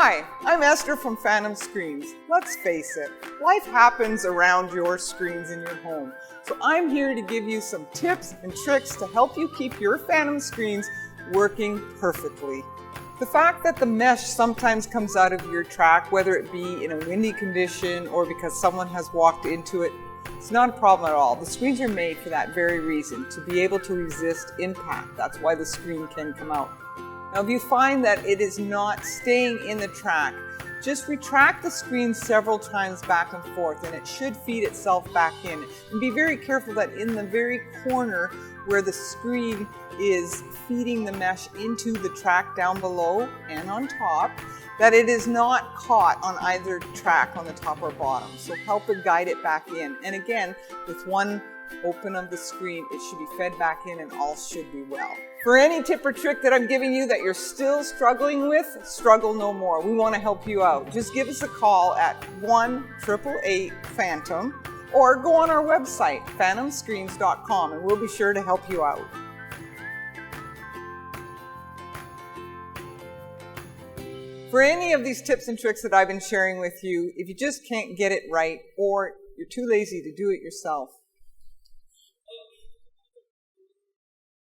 Hi, I'm Esther from Phantom Screens. Let's face it, life happens around your screens in your home. So I'm here to give you some tips and tricks to help you keep your Phantom screens working perfectly. The fact that the mesh sometimes comes out of your track, whether it be in a windy condition or because someone has walked into it, it's not a problem at all. The screens are made for that very reason, to be able to resist impact. That's why the screen can come out. Now, if you find that it is not staying in the track, just retract the screen several times back and forth and it should feed itself back in. And be very careful that in the very corner where the screen is feeding the mesh into the track down below and on top, that it is not caught on either track on the top or bottom. So help it guide it back in. And again, with one open of the screen, it should be fed back in and all should be well. For any tip or trick that I'm giving you that you're still struggling with, struggle no more. We want to help you out. Just give us a call at 1-888-PHANTOM or go on our website, phantomscreens.com, and we'll be sure to help you out. For any of these tips and tricks that I've been sharing with you, if you just can't get it right or you're too lazy to do it yourself,